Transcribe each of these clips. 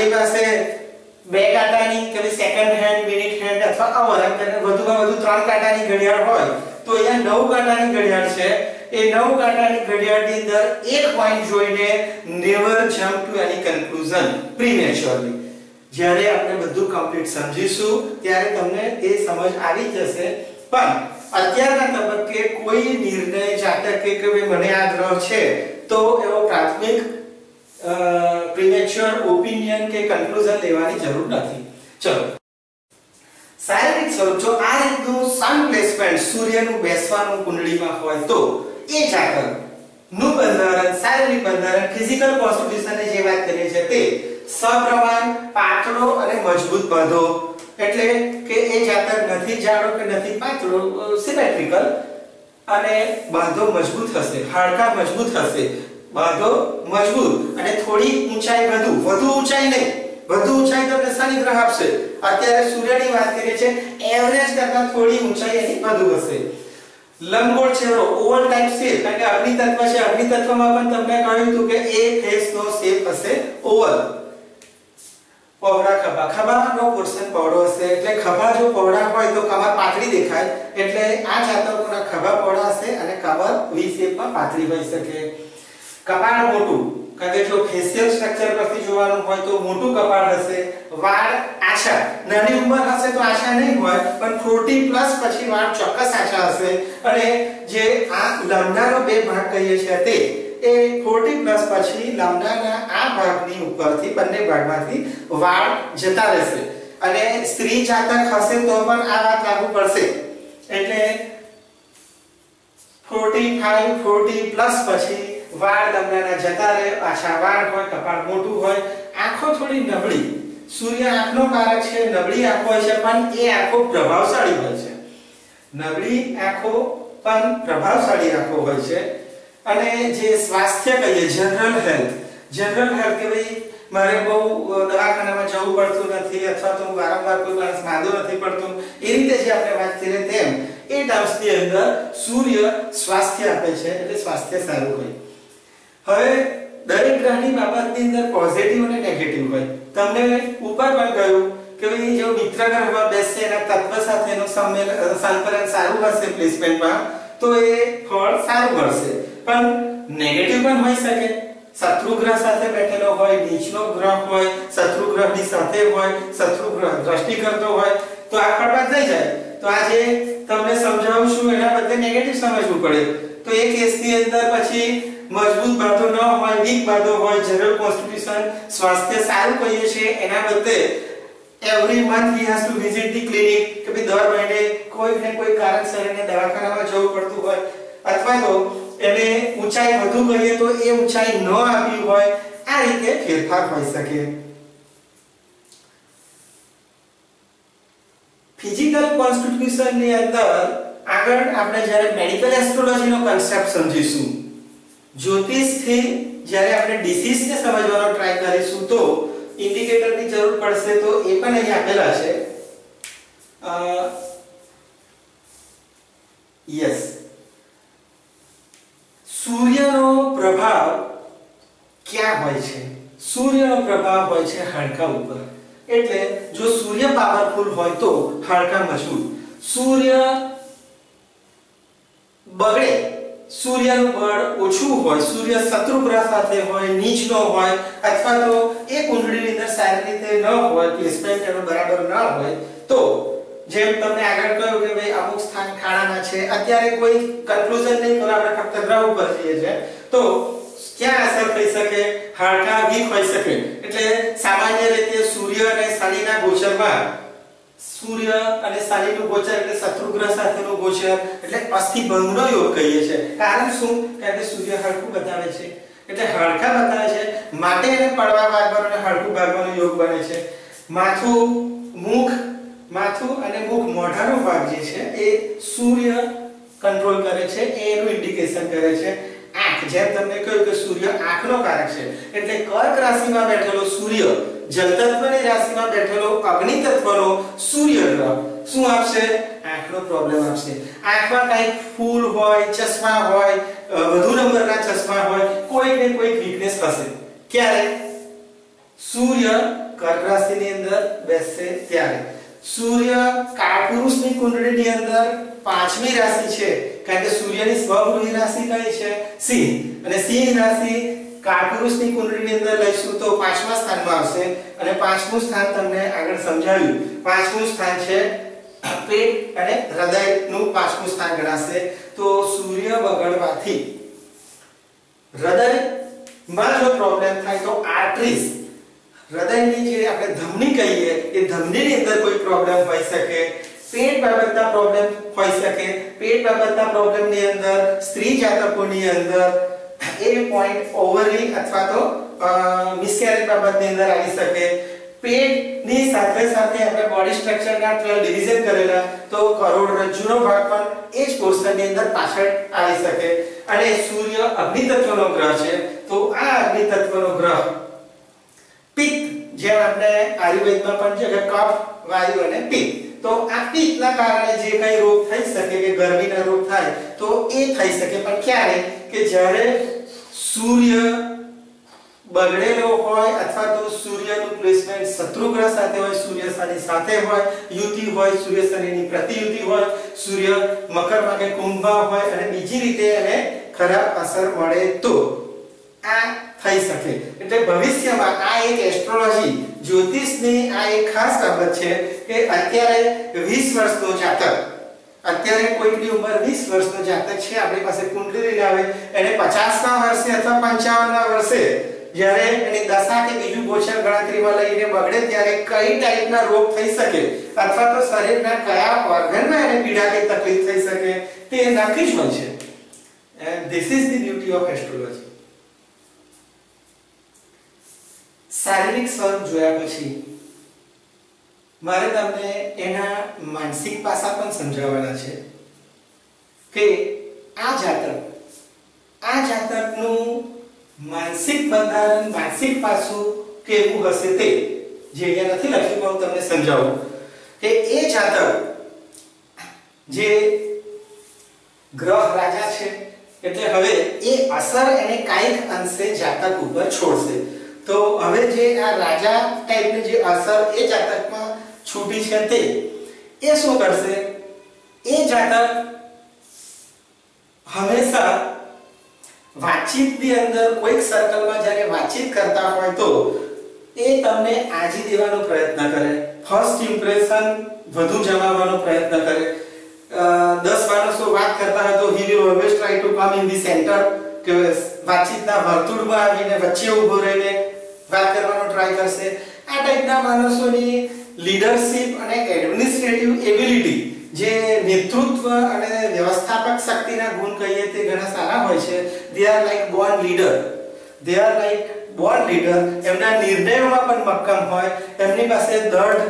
આપણી પાસે બે કાંટાની કે સેકન્ડ હેન્ડ, મિનિટ હેન્ડ અથવા અવર એમ કરીને વધુમાં વધુ 3 કાંટાની ઘડિયાળ હોય તો અહીંયા 9 કાંટાની ઘડિયાળ છે. એ 9 કાંટાની ઘડિયાળની અંદર એક પોઈન્ટ જોઈને never jump to any conclusion પ્રીમેચ્યોરલી. જ્યારે આપણે બધું કમ્પ્લીટ સમજીશું ત્યારે તમને એ સમજ આવી જશે. પણ અત્યારના તબક્કે કોઈ નિર્ણય જાતકે કે મને આ ગ્રહ છે તો એવો પ્રાથમિક પ્રીમેચ્યોર ઓપિનિયન કે કન્ક્લુઝન લેવાની જરૂર નથી. ચલો, શારીરિક સ્વરૂપ જો આ રીતનું સન પ્લેસમેન્ટ સૂર્યનું બેસવાનું કુંડળીમાં હોય તો એ જાતક નું બંધારણ, શારીરિક બંધારણ, ફિઝિકલ કોન્સ્ટિટ્યુશનને જે વાત કરીએ છીએ તે સપ્રમાણ, પાતળો અને મજબૂત બાંધો. એટલે કે એ જાતક નથી જાડો કે નથી પાતળો, સિમેટ્રિકલ, અને બાંધો મજબૂત હશે, હાડકા મજબૂત હશે, બાંધો મજબૂત અને થોડી ઊંચાઈ વધુ ઊંચાઈ નહીં, વધુ ઊંચાઈ તમને શનિ ગ્રહ આપશે. અત્યારે સૂર્યની વાત કરીએ છીએ, એવરેજ કરતા થોડી ઊંચાઈ એની વધુ હશે. લંબગોળ ચહેરો, ઓવલ ટાઇપ શેપ, કારણ કે અગ્નિ તત્વ છે, અગ્નિ તત્વમાં પણ તમને કહ્યું હતું કે એ ફેસનો શેપ હશે ઓવલ. પહોળા ખભા, ખભાનો પોર્શન પહોળો હશે, એટલે ખભા જો પહોળા હોય તો કમર પાતળી દેખાય, એટલે આ જાતકોના ખભા પહોળા હશે અને કમર વી શેપમાં પાતળી હોઈ શકે. કપાળ મોટું, કારણ કે જો ફેશિયલ સ્ટ્રક્ચર પરથી જોવાનું હોય તો મોટું કપાળ હશે. વાળ આછા, નાની ઉંમર હશે તો આછા નહીં હોય, પણ 40 પ્લસ પછી વાળ ચોક્કસ આછા હશે. અને જે આ લાંબનાનો બે ભાગ કહીએ છીએ તે એ 40 પ્લસ પછી લાંબનાના આ ભાગની ઉપરથી બંને ભાગમાંથી વાળ જતા રહેશે. અને સ્ત્રી જાતક હશે તો પણ આ વાત લાગુ પડશે. એટલે 45 40 પ્લસ પછી વાળ લાંબનાના જતા રહે, આછા વાળ હોય, કપાળ મોટું હોય. આંખો થોડી નબળી, સૂર્ય આંખનો કારક છે, નબળી આંખો હોય છે પણ એ આંખો પ્રભાવશાળી હોય છે. નબળી આંખો પણ પ્રભાવશાળી આંખો હોય છે. અને જે સ્વાસ્થ્ય કહીએ, જનરલ હેલ્થ કે ભાઈ મારે બહુ દવાખાનામાં જવું પડતું નથી અથવા તો વારંવાર કોઈ માણસ માંદો નથી પડતું, એ રીતે જે આપણે વાત કરીએ તેમ એ ટર્મ્સની અંદર સૂર્ય સ્વાસ્થ્ય આપે છે, એટલે સ્વાસ્થ્ય સારું હોય. હવે દરેક ગ્રહની બાબતની અંદર પોઝિટિવ અને નેગેટિવ હોય. તમને ઉપર પણ કહ્યું કે ભાઈ જો મિત્ર ગ્રહમાં બેસે એના તત્વ સાથેનું સંકલન સારું હશે પ્લેસમેન્ટમાં તો એ ફળ સારું મળશે. પણ નેગેટિવ પણ હોઈ શકે. શત્રુ ગ્રહ સાથે બેઠેલો હોય, નીચનો ગ્રહ હોય, શત્રુ ગ્રહની સાથે હોય, શત્રુ ગ્રહ દ્રષ્ટિ કરતો હોય તો આ બરબાદ થઈ જાય. તો આજે તમને સમજાવું છું એના બદલે નેગેટિવ સમજવું પડે. તો એ કેસની અંદર પછી મજબૂત બાંધો ન હોય, વીક બાંધો હોય, જનરલ કોન્સ્ટિટ્યુશન, સ્વાસ્થ્ય સારું કહીએ છીએ એના બદલે every month he has to visit the clinic, કે ભાઈ દર મહિને કોઈ ને કોઈ કારણસર એને દવાખાનામાં જવું પડતું હોય, અથવા તો એને ઊંચાઈ વધુ કહીએ તો એ ઊંચાઈ ન આપી હોય, આ રીતે ફેરફાર હોઈ શકે. ફિઝિકલ કોન્સ્ટિટ્યુશન ની અંદર આગળ આપણે જ્યારે મેડિકલ એસ્ટ્રોલોજીનો કન્સેપ્ટ સમજીશું, જ્યોતિષથી જ્યારે આપણે ડિસીઝને સમજવાનો ટ્રાય કરીશું તો ઇન્ડિકેટરની જરૂર પડશે. તો એ પણ અહીં આપેલા છે. યસ, સૂર્યનો પ્રભાવ ક્યાં હોય છે? સૂર્યનો પ્રભાવ હોય છે હાડકા ઉપર. એટલે જો સૂર્ય પાવરફુલ હોય તો હાડકા મજબૂત. સૂર્ય બગડે, સૂર્યનું બળ ઓછું હોય, સૂર્ય શત્રુ ગ્રહ સાથે હોય, નીચનો હોય, અથવા તો એ કુંડળીની અંદર સારી રીતે ન હોય, પ્લેસમેન્ટ એનો બરાબર ન હોય તો જેમ તમને આગળ કહ્યું કે ભાઈ અમુક સ્થાન ખાડાના છે, અત્યારે કોઈ કન્ક્લુઝન નહીં કરો, આપણે ફક્ત ગ્રહ ઉપર જઈએ છે, તો ક્યાં અસર થઈ શકે? હાડકા વીક હોઈ શકે. એટલે સામાન્ય રીતે સૂર્ય અને શનિના ગોચરમાં, સૂર્ય અને શનિનું ગોચર એટલે શત્રુ ગ્રહ સાથેનું ગોચર એટલે અસ્થિભંગનો યોગ કહીએ છીએ. કારણ શું? કારણ કે સૂર્ય હાડકું બતાવે છે, એટલે હાડકા બતાવે છે, માટે એને પડવા ભાગવાનો અને હાડકું ભાગવાનો યોગ બને છે. માથું અને મુખ, મોઢાનો ભાગ જે છે એ સૂર્ય કંટ્રોલ કરે છે, એનું ઇન્ડિકેશન કરે છે. આંખ, જેમ તમને કહ્યું કે સૂર્ય આંખનો કારક છે, એટલે કર્ક રાશિમાં બેઠેલો સૂર્ય, જલ તત્વની રાશિમાં બેઠેલો અગ્નિ તત્વનો સૂર્ય ગ્રહ શું આપશે? આંખનો પ્રોબ્લેમ આપશે. આંખમાં કંઈક ફૂલ હોય, ચશ્મા હોય, વધુ નંબરના ચશ્મા હોય, કોઈક ને કોઈક વીકનેસ હશે. ક્યારે? સૂર્ય કર્ક રાશિની અંદર બેસશે ત્યારે સૂર્ય કાળપુરુષની કુંડળીની અંદર પાંચમી રાશિ છે કારણ કે સૂર્યની સ્વગૃહી રાશિ કઈ છે સિંહ અને સિંહ રાશિ કાળપુરુષની કુંડળીની અંદર લઈશું તો પાંચમા સ્થાનમાં આવશે અને પાંચમું સ્થાન તમને આગળ સમજાવ્યું પાંચમું સ્થાન છે પેટ અને હૃદયનું પાંચમું સ્થાન ગણાશે તો સૂર્ય બગડવાથી હૃદયમાં જો પ્રોબ્લેમ થાય તો આર્ટરીઝ હૃદયની જે આપણે ધમની કહીએ એ ધમનીની અંદર કોઈ પ્રોબ્લેમ હોઈ શકે પેટ બાબતના પ્રોબ્લેમ હોઈ શકે પેટ બાબતના પ્રોબ્લેમની અંદર સ્ત્રી જાતકોની અંદર એ પોઈન્ટ ઓવરી અથવા તો મિસકેરેજ બાબતની અંદર આવી શકે પેટની સાથે સાથે આપણે બોડી સ્ટ્રક્ચરના 12 ડિવિઝન કરેલા તો કરોડરજ્જુનો ભાગ પણ એ જ પોર્શનની અંદર પાછળ આવી શકે અને સૂર્ય અગ્નિ તત્વનો ગ્રહ છે તો આ અગ્નિ તત્વનો ગ્રહ પિત્ત જે આપણે આયુર્વેદમાં પણ છે કે કફ વાયુ અને પિત્ત તો આ પિત્તના કારણે જે કઈ રોગ થઈ શકે કે ગરમીના રોગ થાય તો એ થઈ શકે પણ ક્યારે કે જ્યારે સૂર્ય બગડેલો હોય અથવા તો સૂર્યનું પ્લેસમેન્ટ શત્રુ ગ્રહ સાથે હોય સૂર્ય શનિ સાથે હોય યુતિ હોય સૂર્ય શનિની પ્રતિયુતિ હોય સૂર્ય મકરમાં કે કુંભમાં હોય અને બીજી રીતે એને ખરાબ અસર મળે તો આ થઈ શકે એટલે ભવિષ્યમાં આ એક એસ્ટ્રોલોજી જ્યોતિષની આ એક ખાસ બાબત છે કે અત્યારે 20 વર્ષનો જાતક અત્યારે કોઈની ઉંમર 20 વર્ષનો જાતક છે આપણી પાસે કુંડળી લઈને આવે એને 50ના વર્ષે અથવા 55ના વર્ષે જ્યારે એની દશા કે બીજું ગોચર ગણતરીમાં લઈને બગડે ત્યારે કઈ ટાઈપના રોગ થઈ શકે અથવા તો શરીરના કયા ઓર્ગનમાં એને પીડા કે તકલીફ થઈ શકે તે નક્કી જ હોય છે and this is the beauty of astrology શારીરિક સ્વરૂપ જોયા પછી મારે તમને એના માનસિક પાસા પણ સમજાવવાના છે કે આ જાતકનું માનસિક બંધારણ માનસિક પાસું કેવું હશે તે જે અહીંયા નથી લખ્યું પણ હું તમને સમજાવું કે એ જાતક જે ગ્રહ રાજા છે એટલે હવે એ અસર એને કાઈક અંશે જાતક ઉપર છોડશે તો હવે જે આ રાજા ટાઈપની જે અસર એ જાતકમાં છૂટી છે તે એ શું કરશે એ જાતક હંમેશા વાતચીતની અંદર કોઈક સર્કલમાં જ્યારે વાતચીત કરતા હોય તો એ તમને આજી દેવાનો પ્રયત્ન કરે ફર્સ્ટ ઇમ્પ્રેશન વધુ જમાવવાનો પ્રયત્ન કરે 10 માણસો વાત કરતા હોય તો he will always try to come in the center કે વાતચીતના વર્તુળમાં આવીને વચ્ચે ઊભો રહીને વાત કરવાનો ટ્રાય કરશે આ ટાઈપના માણસોની લીડરશિપ અને એડમિનિસ્ટ્રેટિવ એબિલિટી જે નેતૃત્વ અને વ્યવસ્થાપક શક્તિના ગુણ કહીએ તે ઘણા સારા હોય છે they are like born leader એમના નિર્ણયોમાં પણ મક્કમ હોય એમની પાસે દૃઢ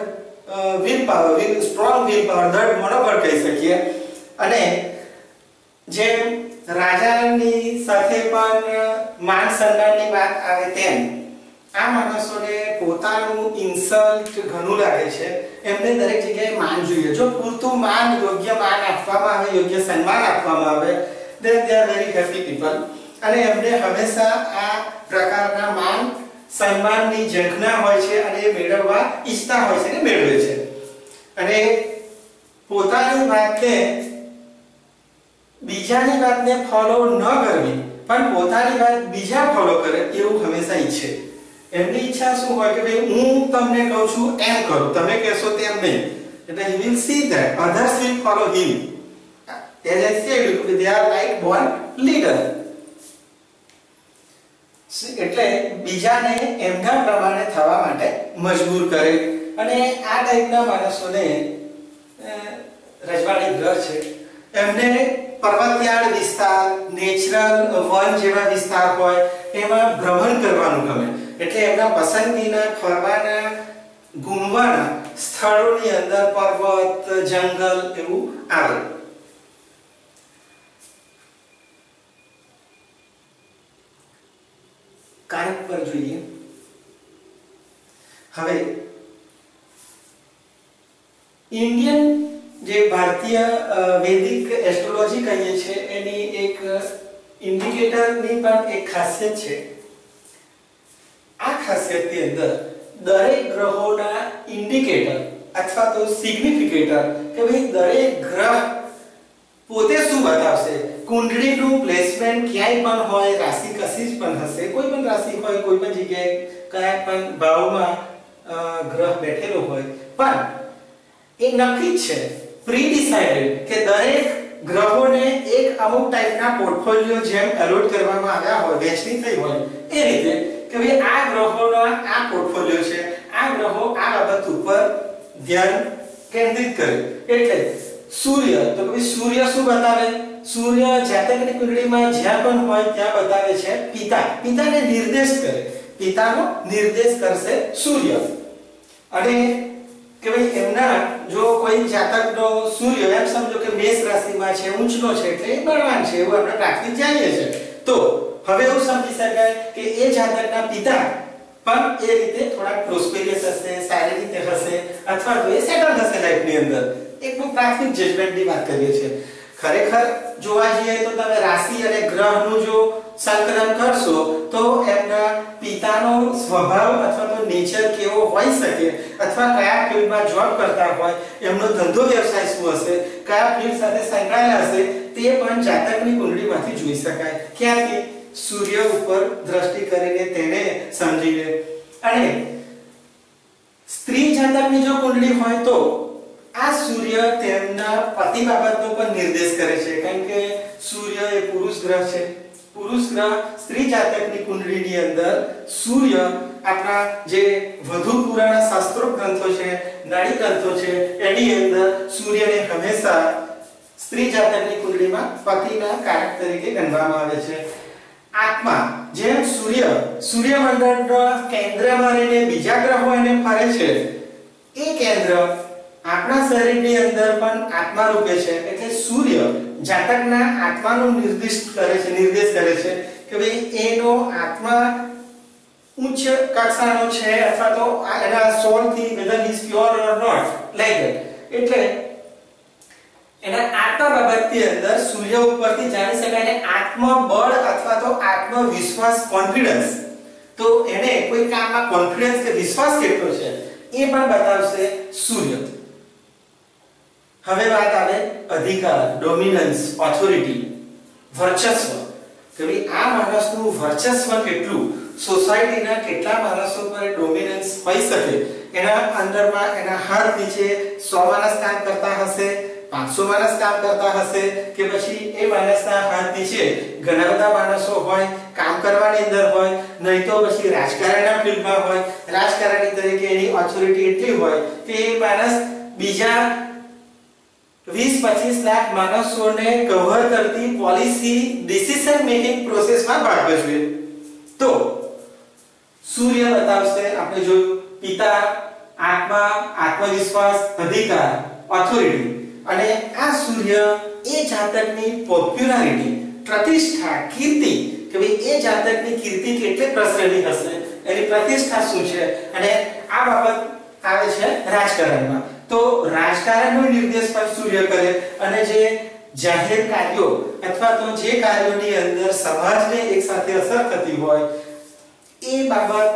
સ્ટ્રોંગ વિલ પાવર દૃઢ મનોબળ કહી શકીએ અને જેમ રાજાની સાથે પણ માન સન્માનની વાત આવે તેમ આ માણસોને પોતાનું ઇન્સલ્ટ ઘણું લાગે છે એમને દરેક જગ્યાએ માન જોઈએ જો પૂરતું માન યોગ્ય માન આપવામાં આવે યોગ્ય સન્માન આપવામાં આવે then they are very happy people અને એમને હંમેશા આ પ્રકારના માન સન્માનની ઝંખના હોય છે અને એ મેળવવા ઈચ્છતા હોય છે અને મેળવે છે અને પોતાની વાતને બીજાની વાતને ફોલો ન કરવી પણ પોતાની વાત બીજા ફોલો કરે એવું હંમેશા ઈચ્છે એમની ઈચ્છા શું હોય કે ભાઈ હું તમને કહું છું એમ કરો તમે કહેશો તેમ નહીં એટલે he will see that others will follow him as I said they are like born leader એટલે બીજાને એમના પ્રમાણે થવા માટે મજબૂર કરે અને આ ટાઈપના માણસોને રજવાડી ગ્રહ છે એમને પર્વતયાળ વિસ્તાર નેચરલ વન જેવા વિસ્તાર હોય એમાં ભ્રમણ કરવાનું ગમે એટલે એમના પસંદગીના ફરવાના ઘૂમવાના સ્થળોની અંદર પર્વત જંગલ એવું આવે કારક પર જોઈએ હવે ઇન્ડિયન જે ભારતીય વૈદિક એસ્ટ્રોલોજી કહીએ છીએ એની એક ઇન્ડિકેટરની પણ એક ખાસિયત છે આ ખાસિયતની અંદર દરેક ગ્રહોના ઇન્ડિકેટર અથવા તો સિગ્નિફિકેટર કે ભાઈ દરેક ગ્રહ પોતે શું બતાવશે, કુંડળીનું પ્લેસમેન્ટ ક્યાંય પણ હોય, રાશિ કશી જ પણ હશે, કોઈ પણ રાશિ હોય, કોઈ પણ જગ્યાએ કયા પણ ભાવમાં ગ્રહ બેઠેલો હોય, પણ એ નક્કી છે, પ્રી ડિસાઇડેડ કે દરેક ગ્રહોને એક અમુક ટાઈપના પોર્ટફોલિયો જેમ એલોટ કરવામાં આવ્યા હોય, વહેંચણી થઈ હોય એ રીતે કે ભાઈ આ ગ્રહોનો આ પોર્ટફોલિયો છે, આ ગ્રહો આ બાબત ઉપર ધ્યાન કેન્દ્રિત કરે. એટલે સૂર્ય, તો ભાઈ સૂર્ય શું બતાવે, સૂર્ય જાતકની કુંડળીમાં જ્યાં પણ હોય ત્યાં બતાવે છે પિતા, પિતાને નિર્દેશ કરે, પિતાનો નિર્દેશ કરશે સૂર્ય. અને કે ભાઈ એમના જો કોઈ જાતકનો સૂર્ય એમ સમજો કે મેષ રાશિમાં છે, ઉચ્ચનો છે, એટલે એ બળવાન છે એવું આપણે પ્રાથમિક જાણીએ છીએ. તો હવે એવું સમજી શકાય કે એ જાતકના પિતા પણ એ રીતે થોડા પ્રોસ્પેરિયસ હશે, સારી રીતે હશે, અથવા તો એ સેટલ હશે લાઈફની અંદર. એકદમ પ્રાથમિક જજમેન્ટની વાત કરીએ છીએ. ખરેખર જોવા જઈએ તો તમે રાશિ અને ગ્રહનું જો સંકલન કરશો તો એમના પિતાનો સ્વભાવ અથવા તો નેચર કેવો હોઈ શકે, અથવા કયા ફિલ્ડમાં જોબ કરતા હોય, એમનો ધંધો વ્યવસાય શું હશે, કયા ફિલ્ડ સાથે સંકળાયેલા હશે, તે પણ જાતકની કુંડળીમાંથી જોઈ શકાય. ક્યાંથી? સૂર્ય ઉપર દ્રષ્ટિ કરીને તેને સમજીને. અને સ્ત્રી જાતકની જો કુંડળી હોય તો આ સૂર્ય તેમના પતિ બાબતનો પણ નિર્દેશ કરે છે, કારણ કે સૂર્ય એ પુરુષ ગ્રહ છે. પુરુષ ગ્રહ સ્ત્રી જાતકની કુંડળીની અંદર સૂર્ય આપણા જે વધુ પુરાણા શાસ્ત્રો ગ્રંથો છે, નાડી ગ્રંથો છે, એની અંદર સૂર્યને હંમેશા સ્ત્રી જાતકની કુંડળીમાં પતિના કારક તરીકે ગણવામાં આવે છે. આત્મા, જેમ સૂર્યમંડળના કેન્દ્રમાં રહીને બીજા ગ્રહો એને ફરે છે, એ કેન્દ્ર આપણા શરીરની અંદર પણ આત્મા રૂપે છે. એટલે સૂર્ય જાતકના આત્માનું નિર્દેશ કરે છે કે ભાઈ એનો આત્મા ઉચ્ચ કક્ષાનો છે અથવા તો એના સોલ થી whether he is pure or not, like that. એટલે એના આત્મા બાબતની અંદર સૂર્ય ઉપરથી જાણી શકાય ને આત્મબળ અથવા તો આત્મવિશ્વાસ, કોન્ફિડન્સ. તો એને કોઈ કામમાં કોન્ફિડન્સ કે વિશ્વાસ કેટલો છે એ પણ બતાવશે સૂર્ય. હવે વાત આવે અધિકાર, ડોમિનન્સ, ઓથોરિટી, વર્ચસ્વ. કે ભાઈ આ માણસનું વર્ચસ્વ કેટલું, સોસાયટીના કેટલા માણસો પર ડોમિનન્સ હોઈ શકે. એના અંદરમાં એના હાથ નીચે 100 માણસ કામ કરતા હશે, 500 માણસ કામ કરતા હશે, કે પછી એ માણસના હાથ નીચે ઘણા બધા માણસો હોય, કામ કરવાની અંદર હોય, નહીં તો પછી રાજકારણના ફિલ્ડમાં હોય, રાજકારણી તરીકે એની ઓથોરિટી એટલી હોય કે એ માણસ બીજા 20-25 લાખ માણસોને કવર કરતી પોલિસી ડિસિઝન મેકિંગ પ્રોસેસમાં ભાગ ભજવે. તો સૂર્ય બતાવશે, આપણે જોયું, પિતા, આત્મા, આત્મવિશ્વાસ, અધિકાર, ઓથોરિટી. અને આ સૂર્ય એ જાતકની પોપ્યુલારિટી, પ્રતિષ્ઠા, કીર્તિ, કે ભાઈ એ જાતકની કીર્તિ કેટલી પ્રસરેલી હશે, એની પ્રતિષ્ઠા શું છે, અને આ બાબત આવે છે રાજકારણમાં. તો રાજકારણનો નિર્દેશ પણ સૂર્ય કરે. અને જે જાહેર કાર્યો અથવા તો જે કાર્યોની અંદર સમાજને એક સાથે અસર થતી હોય એ બાબત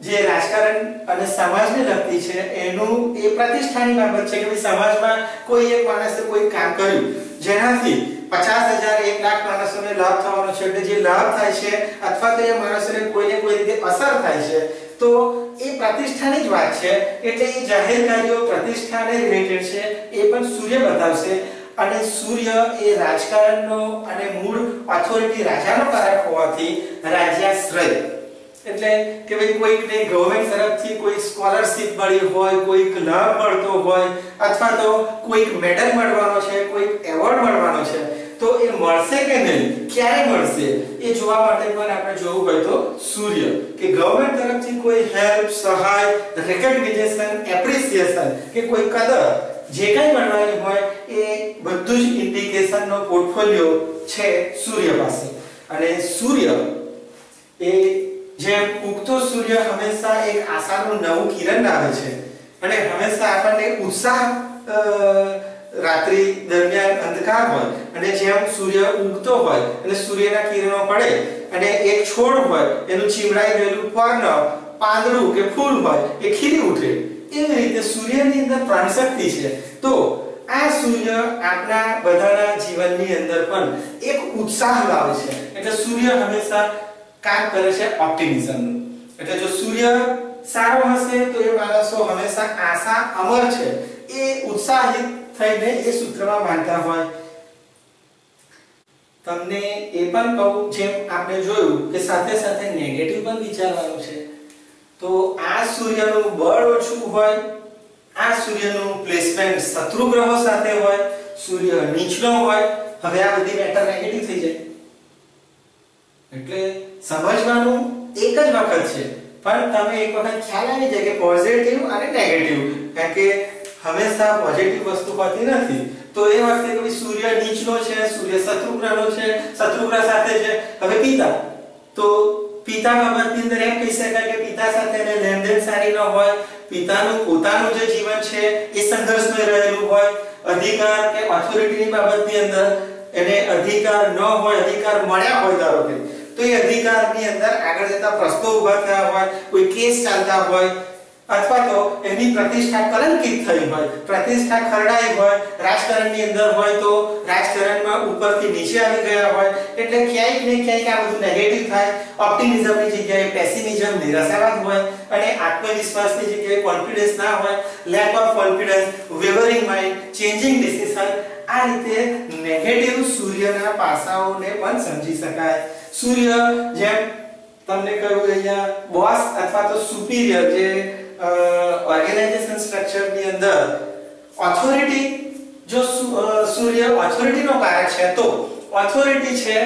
જે રાજકારણ અને સમાજને લગતી છે, એનું એ પ્રતિષ્ઠાની બાબત છે કે ભાઈ સમાજમાં કોઈ એક માણસે કોઈ કામ કર્યું જેનાથી 50,000 1 લાખ માણસોને લાભ થવાનો છે. એટલે જે લાભ થાય છે અથવા તો એ માણસોને કોઈને કોઈ રીતે અસર થાય છે, તો એ પ્રતિષ્ઠાની જ વાત છે. એટલે એ જાહેર કાર્યો પ્રતિષ્ઠાને રિલેટેડ છે, એ પણ સૂર્ય બતાવશે. અને સૂર્ય એ રાજકારણનો અને મૂળ ઓથોરિટી રાજાનો કારક હોવાથી રાજ્યાશ્રય, એટલે કે ભાઈ કોઈકને ગવર્નમેન્ટ તરફથી કોઈ સ્કોલરશિપ મળી હોય, કોઈક લાભ મળતો હોય, અથવા તો કોઈક મેડલ મળવાનો છે, કોઈક એવોર્ડ મળવાનો છે, તો એ મળશે કે નહીં, ક્યારે મળશે, એ જોવા માટે પણ આપણે જોવું હોય તો સૂર્ય, કે ગવર્નમેન્ટ તરફથી કોઈ હેલ્પ, સહાય, રેકગ્નિશન, એપ્રિસિએશન કે કોઈ કદર જે કંઈ મળવાની હોય એ બધું જ ઇન્ડિકેશનનો પોર્ટફોલિયો છે સૂર્ય પાસે. અને સૂર્ય એ જેમ ઉગતો સૂર્ય હંમેશા એક આશાનું નવું કિરણ આવે છે અને હંમેશા આપણને ઉત્સાહ, રાત્રિ દરમિયાન અંધકાર હોય અને જેમ સૂર્ય ઉગતો હોય અને સૂર્યના કિરણો પડે અને એક છોડ હોય એનું ચીમડાઈ ગયેલું પર્ણ પાંદડું કે ફૂલ હોય એ ખીલી ઉઠે એવી રીતે સૂર્યની અંદર પ્રાણશક્તિ છે. તો આ સૂર્ય આપણા બધાના જીવનની અંદર પણ એક ઉત્સાહ લાવે છે. એટલે સૂર્ય હંમેશા કામ કરે છે ઓપ્ટિમિઝમનું. એટલે જો સૂર્ય સારો હશે તો એ માણસો હંમેશા આશા અમર છે એ ઉત્સાહિત થઈને એ સૂત્રમાં માનતા હોય. તમને એ પણ કહું, જેમ આપણે જોયું કે સાથે સાથે નેગેટિવ પણ વિચારવાનું છે. તો આ સૂર્યનું બળ ઓછું હોય, આ સૂર્યનું પ્લેસમેન્ટ શત્રુ ગ્રહો સાથે હોય, સૂર્ય નીચલો હોય, હવે આ બધી મેટર નેગેટિવ થઈ જાય. એટલે સમજવાનું એક જ વખત છે, પણ તમે એક વખત ખ્યાલ આવી જાય કે પોઝિટિવ અને નેગેટિવ, કારણ કે હંમેશા પોઝિટિવ વસ્તુ હોતી નથી. તો એ વખતે કોઈ સૂર્ય નીચલો છે, સૂર્ય શત્રુ ગ્રહનો છે, શત્રુ ગ્રહ સાથે છે. હવે પિતા, તો પિતા બાબતની અંદર એમ કહી શકાય કે પિતા સાથે એને લેનદેન સારી ન હોય, પિતાનું પોતાનું જે જીવન છે એ સંઘર્ષમય રહેલું હોય, અધિકાર કે ઓથોરિટીની બાબતની અંદર એને અધિકાર ન હોય, અધિકાર મળ્યા હોય ધારો કે, તો એ અધિકારની અંદર આગળ જતા પ્રશ્નો ઊભા થયા હોય, કોઈ કેસ ચાલતા હોય, અથવા તો એની પ્રતિષ્ઠા કલંકિત થઈ હોય, પ્રતિષ્ઠા ખરડાઈ હોય, રાજકારણની અંદર હોય તો રાજકારણમાં ઉપરથી નીચે આવી ગયા હોય. એટલે ક્યાંક ને ક્યાંક આ બધું નેગેટિવ થાય. ઓપ્ટિમિઝમની જગ્યાએ પેસિમિઝમ, નિરાશાવાદ હોય, અને આત્મવિશ્વાસની જગ્યાએ કોન્ફિડન્સ ના હોય, lack of confidence, wavering mind, changing decision. આ રીતે નેગેટિવ સૂર્યના પાસાઓને પણ સમજી શકાય. સૂર્ય જેમ તમને કહ્યું અહીંયા બોસ અથવા તો સુપીરિયર જે ઓર્ગેનાઇઝેશન સ્ટ્રક્ચર ની અંદર ઓથોરિટી, જો સૂર્ય ઓથોરિટીનો કારક છે તો ઓથોરિટી છે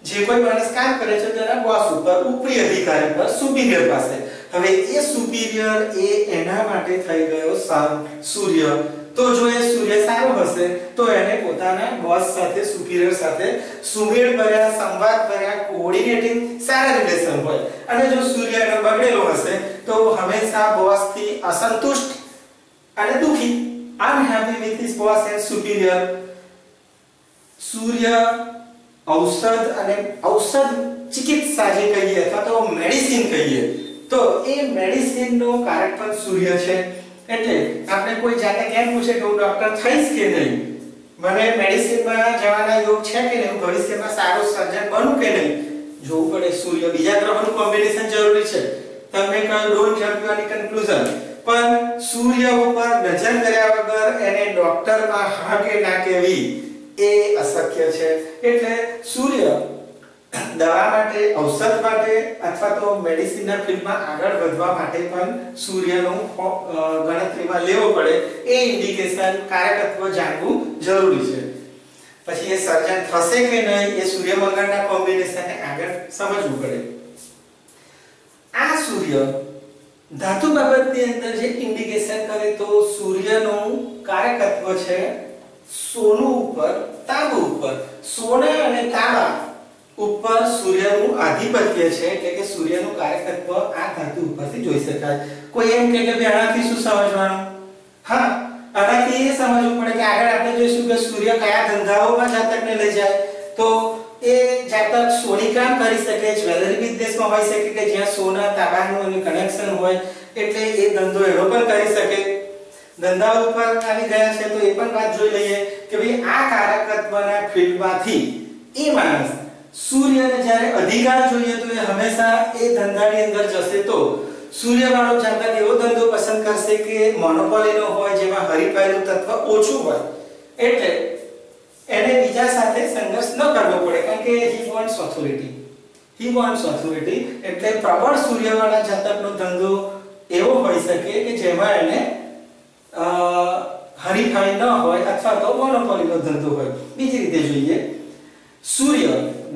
જે કોઈ માણસ કામ કરે છે તેના બોસ ઉપર, ઉપરી અધિકારી પર, સુપીરિયર પાસે. હવે એ સુપીરિયર એ એના માટે થઈ ગયો સૂર્ય. તો જો એ સૂર્ય સારો હશે તો એને પોતાના બોસ સાથે, સુપીરિયર સાથે સુમેળ ભર્યા, સંવાદ ભર્યા, કોઓર્ડિનેટિંગ સારા રિલેશન હોય. અને જો સૂર્ય એનો બગડેલો હશે તો હંમેશા બોસ થી અસંતુષ્ટ અને દુખી, unhappy with his boss and superior. સૂર્ય ઔષધ ચિકિત્સા જે કહીએ અથવા તો મેડિસિન કહીએ, તો એ મેડિસિનનો કારક પણ સૂર્ય છે. એટલે આપણે કોઈ જાતે કેમ પૂછે કે હું ડોક્ટર થઈશ કે નહીં, મને મેડિસિનમાં જવાના યોગ છે કે નહીં, ભવિષ્યમાં સારો સર્જન બનું કે નહીં, જોવું પડે સૂર્ય. બીજા ગ્રહોનું કોમ્બિનેશન જરૂરી છે. તમને કહ્યું don't jump to any conclusion, પણ સૂર્ય ઉપર નજર કર્યા વગર એને ડોક્ટરમાં હા કે ના કહેવી એ અશક્ય છે. એટલે સૂર્ય દવા માટે, ઔષધ માટે અથવા તો મેડિસિનના ફિલ્ડમાં આગળ વધવા માટે પણ સૂર્યનું ગણતરીમાં લેવો પડે. એ ઇન્ડિકેશન, કારકત્વ જાણવું જરૂરી છે. પછી એ સર્જન થશે કે નહીં એ સૂર્ય મંગળના કોમ્બિનેશનને આગળ સમજવું પડે. આ સૂર્ય ધાતુ બાબતની અંદર જે ઇન્ડિકેશન કરે તો સૂર્યનું કારકત્વ છે સોનું ઉપર, તાંબુ ઉપર. સોના અને તાંબા ઉપર સૂર્યનું આધિપત્ય છે, એટલે કે સૂર્યનું કારકત્વ આ ધાતુ ઉપરથી જોઈ શકાય. કોઈ એમ કહે કે આનાથી શું સમજવાનું? હા, આનાથી એ સમજવું પડે કે આગળ આપણે જોઈશું કે સૂર્ય કયા ધંધાઓમાં જાતકને લઈ જાય. તો એ જાતક સોની કામ કરી શકે, જ્વેલરી બિઝનેસમાં હોઈ શકે કે જ્યાં સોના તાંબાનું એનું કનેક્શન હોય, એટલે એ ધંધો એનો પણ કરી શકે. ધંધા ઉપર આવી ગયા છે તો એ પણ વાત જોઈ લઈએ કે ભાઈ આ કારકત્વના ફિલ્ડમાંથી એ માણસ સૂર્યને જ્યારે અધિકાર જોઈએ તો એ હંમેશા એ ધંધાની અંદર જશે. તો સૂર્યવાળો જાતક એવો ધંધો પસંદ કરશે કે મોનોપોલીનો હોય, જેમાં હરીફાઈનું તત્વ ઓછું હોય. એટલે એને બીજા સાથે સંઘર્ષ ન કરવો પડે, કારણ કે હી વોન્ટ્સ ઓથોરિટી. એટલે પ્રબળ સૂર્યવાળા જાતકનો ધંધો એવો હોઈ શકે કે જેમાં એને હરીફાઈ ન હોય અથવા તો મોનોપોલીનો ધંધો હોય. બીજી રીતે જોઈએ, સૂર્ય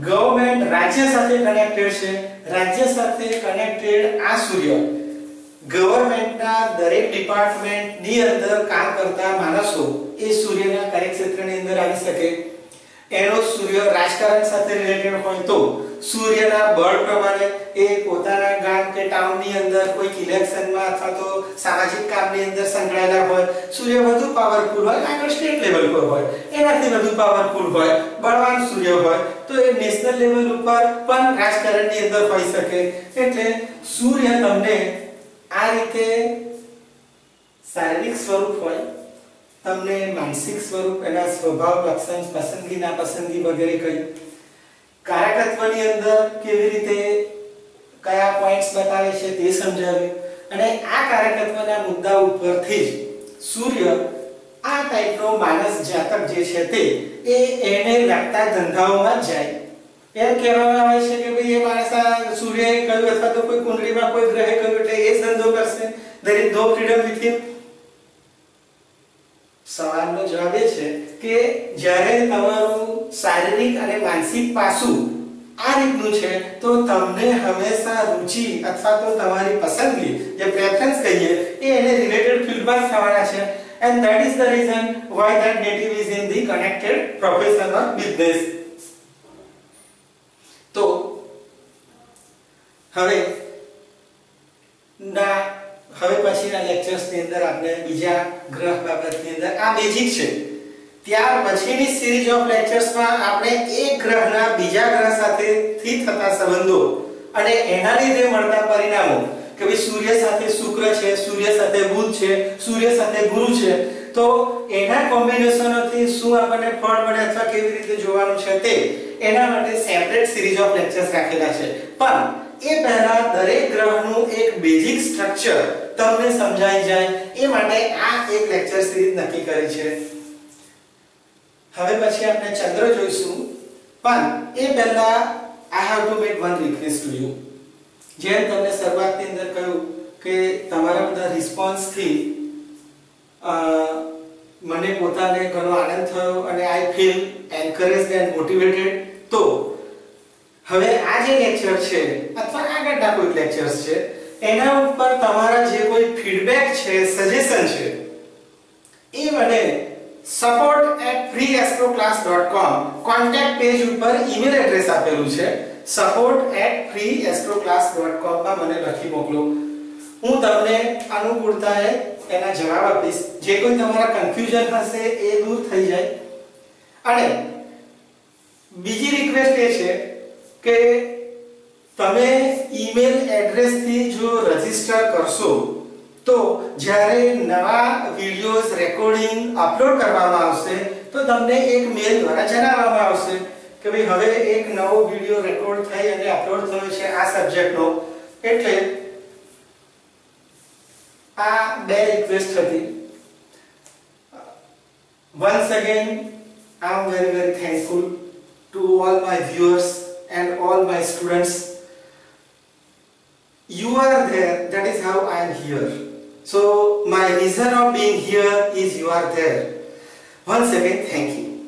ગવર્નમેન્ટ, રાજ્ય સાથે કનેક્ટેડ છે. રાજ્ય સાથે કનેક્ટેડ આ સૂર્ય ગવર્નમેન્ટના દરેક ડિપાર્ટમેન્ટની અંદર કામ કરતા માણસો એ સૂર્યના કાર્યક્ષેત્રની અંદર આવી શકે. એનો સૂર્ય રાજકારણ સાથે રિલેટેડ હોય તો સૂર્યના બળ પ્રમાણે એ પોતાના ગામ કે ટાઉનની અંદર કોઈ ઇલેક્શનમાં અથવા તો સામાજિક કામની અંદર સંકળાયેલા હોય, સૂર્ય વધુ પાવરફુલ હોય, આગળ સ્ટેટ લેવલ પર હોય, એનાથી વધુ પાવરફુલ હોય, બળવાન સૂર્ય હોય તો એ નેશનલ લેવલ ઉપર પણ રાજકારણની અંદર હોઈ શકે. એટલે સૂર્ય તમને આ રીતે શારીરિક સ્વરૂપ હોય, તમને માનસિક સ્વરૂપ, એના સ્વભાવ, લક્ષણ, પસંદગી નાપસંદગી વગેરે કઈ, કારકત્વની અંદર કેવી રીતે કયા પોઈન્ટ્સ બતાવે છે તે સમજાવ્યું. અને આ કારકત્વના મુદ્દા ઉપરથી જ સૂર્ય આ ટાઈપનો માનસ જાતક જે છે તે એને લગતા ધંધાઓમાં જાય. એમ કહેવામાં આવે છે કે ભાઈ એ માણસ આ સૂર્યએ કહ્યું અથવા તો કોઈ કુંડળીમાં કોઈ ગ્રહે કહ્યું એટલે એ જ ધંધો કરશે. there is no freedom with him. સવાલનો જવાબ એ છે કે જ્યારે તમારું શારીરિક અને માનસિક પાસું આ રીતનું છે તો તમને હંમેશા રુચિ અથવા તો તમારી પસંદગી જે પ્રેફરન્સ કહીએ એ એને રિલેટેડ ફિલ્ડમાં થવાના છે. and that is the reason why that native is in the connected profession or business. તો હવે પછીના લેક્ચર્સ ની અંદર આપણે બીજા ગ્રહ બાબતની અંદર આ બેઝિક છે. ત્યાર પછીની સિરીઝ ઓફ લેક્ચર્સમાં આપણે એક ગ્રહના બીજા ગ્રહ સાથે થી થતા સંબંધો અને એના લીધે મળતા પરિણામો કે ભાઈ સૂર્ય સાથે શુક્ર છે, સૂર્ય સાથે બુધ છે, સૂર્ય સાથે ગુરુ છે, તો એના કોમ્બિનેશનોથી શું આપણને ફળ મળે અથવા કેવી રીતે જોવાનું છે તે એના માટે સેપરેટ સિરીઝ ઓફ લેક્ચર્સ રાખેલા છે. પણ એ પહેલા દરેક ગ્રહનું એક બેઝિક સ્ટ્રક્ચર તમને સમજાઈ જાય એ માટે આ એક લેક્ચર સિરીઝ નક્કી કરી છે. હવે પછી આપણે ચંદ્ર જોઈશું, પણ એ પહેલા I have to make one request to you. જેમ તમને શરૂઆતની અંદર કહ્યું કે તમારા બધા રિસ્પોન્સથી મને પોતાને ઘણો આનંદ થયો અને I feel encouraged and motivated. તો હવે આ જે લેક્ચર છે અથવા આગળના કોઈ લેક્ચર્સ છે એના ઉપર તમારા જે કોઈ ફીડબેક છે, સજેશન છે એ મને support@freeastroclass.com કોન્ટેક્ટ પેજ ઉપર ઈમેલ એડ્રેસ આપેલું છે. support@freeastroclass.com માં મને લખી મોકલો. હું તમને અનુકૂળતાએ એના જવાબ આપીશ. જે કોઈ તમારા કન્ફ્યુઝન હશે એ દૂર થઈ જાય. અને બીજી રિક્વેસ્ટ એ છે કે તમે ઈમેલ એડ્રેસ થી જો રજીસ્ટર કરશો તો જ્યારે નવા વિડિયોઝ રેકોર્ડિંગ અપલોડ કરવામાં આવશે તો તમને એક મેલ દ્વારા જણાવવામાં આવશે કે ભાઈ હવે એક નવો વિડિયો રેકોર્ડ થઈ અને અપલોડ થયો છે આ સબ્જેક્ટનો. એટલે આ બે રિક્વેસ્ટ હતી. once again I am very thankful to all my viewers and all my students. You are there, that is how I am here. So my reason of being here is you are there. Once again, thank you.